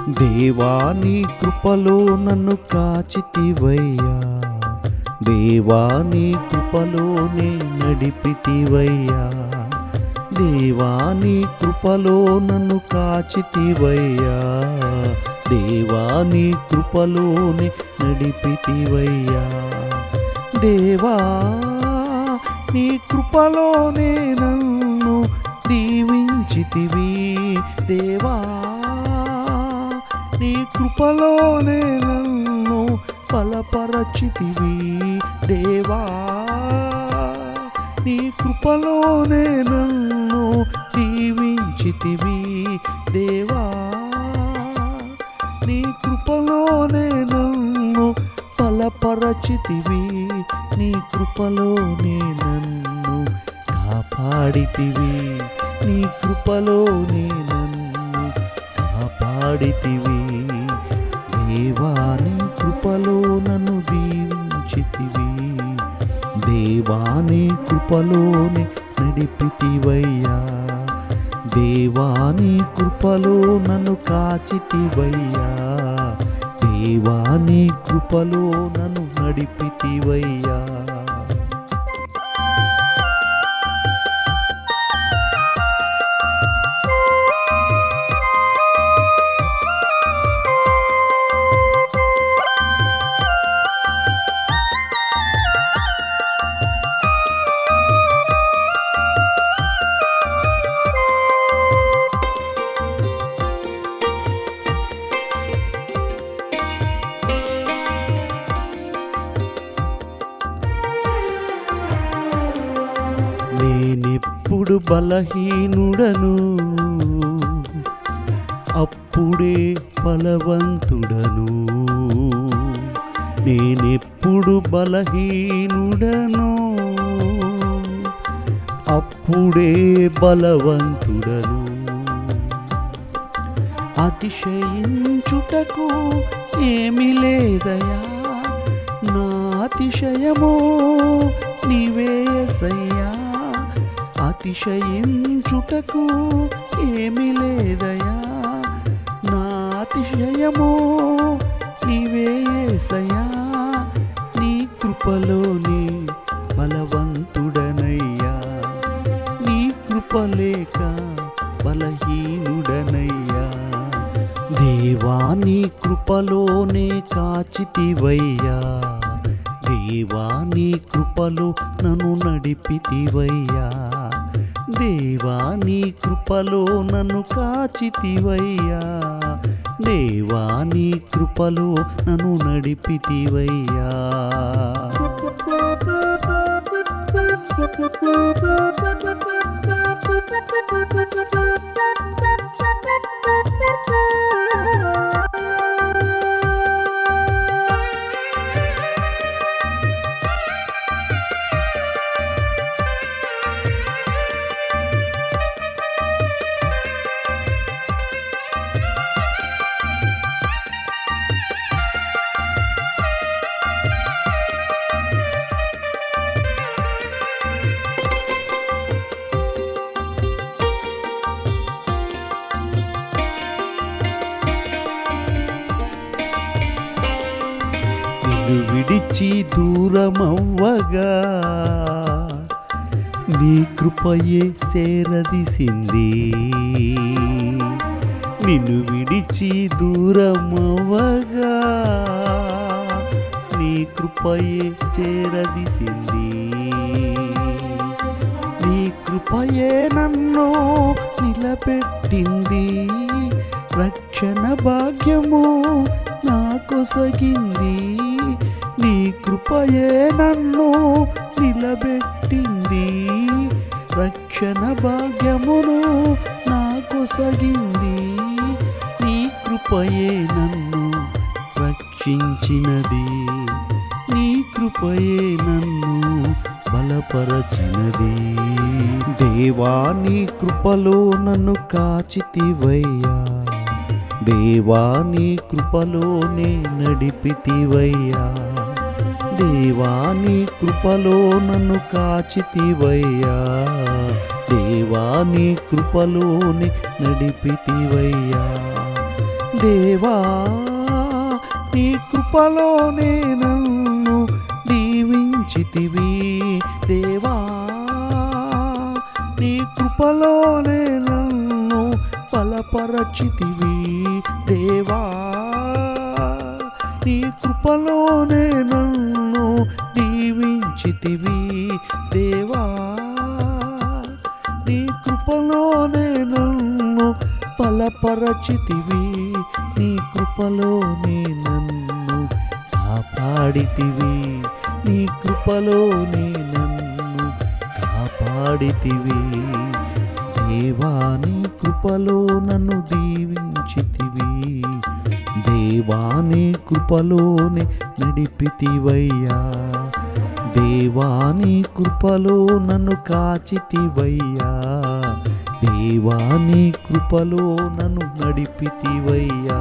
దేవా నీ కృపలో నన్ను కాచితివయ్యా, దేవా నీ కృపలోనే నడిపితివయ్యా, దేవా నీ కృపలో నన్ను కాచితివయ్యా, దేవా నీ కృపలోనే నడిపితివయ్యా, దేవా నీ కృపలోనే నన్ను దీవించితివి, దేవా నీ కృపలోనే నన్ను బలపరచితివి, దేవా నీ కృపలోనే నన్ను దీవించితివి, దేవా నీ కృపలోనే నన్ను బలపరచితివి, నీ కృపలోనే నన్ను కాపాడితివి, నీ కృపలోనే నన్ను కాపాడితివి, దేవా నీ కృపలో నన్ను దీవించితివి, దేవా నీ కృపలోనే నడిపితివయ్యా, దేవా నీ కృపలో నన్ను కాచితివయ్యా, దేవా నీ కృపలో నన్ను నడిపితివయ్యా. నేనెప్పుడు బలహీనుడను, అప్పుడే బలవంతుడను, నేనెప్పుడు బలహీనుడను, అప్పుడే బలవంతుడను, అతిశయించుటకు ఏమి లేదయా, నా అతిశయము నీవే యేసయ్యా, అతిశయించుటకు ఏమి లేదయా, నా అతిశయము నీవే యేసయ్యా, నీ కృపలోనే బలవంతుడనయ్యా, నీ కృపలేక బలహీనుడనయ్యా, దేవా నీ కృపలోనే కాచితివయ్యా, దేవా నీ కృపలో నన్ను నడిపితివయ్యా, దేవా నీ కృపలో నన్ను కాచితివయ్యా, దేవా నీ కృపలో నన్ను నడిపితివయ్యా. నిన్ను విడిచి దూరమవ్వగా నీ కృపయే చేరదీసింది, నిన్ను విడిచి దూరమవ్వగా నీ కృపయే చేరదీసింది, నీ కృపయే నన్ను నిలబెట్టింది, రక్షణ భాగ్యము నాకొసగింది, నీ కృపయే నన్ను నిలబెట్టింది, రక్షణ భాగ్యమును నాకొసగింది, నీ కృపయే నన్ను రక్షించినది, నీ కృపయే నన్ను బలపరచినది, దేవా నీ కృపలో నన్ను కాచితివయ్యా, దేవా నీ కృపలోనే నడిపితివయ్యా, దేవా నీ కృపలో నన్ను కాచితివయ్యా, దేవా నీ కృపలోనే నడిపితివయ్యా, దేవా నీ కృపలోనే నన్ను దీవించితివి దేవా నీ కృపలోనే నన్ను బలపరచితివి దేవా నీ కృపలోనే నన్ను దీవించితివి దేవా నీ కృపలోనే నన్ను బలపరచితివి నీ కృపలోనే నన్ను కాపాడితివి నీ కృపలోనే నన్ను కాపాడితివి దేవా నీ కృపలో నన్ను దీవించితివి దేవా నీ కృపలోనే నడిపితివయ్యా దేవా నీ కృపలో నన్ను కాచితివయ్యా దేవా నీ కృపలో నన్ను నడిపితివయ్యా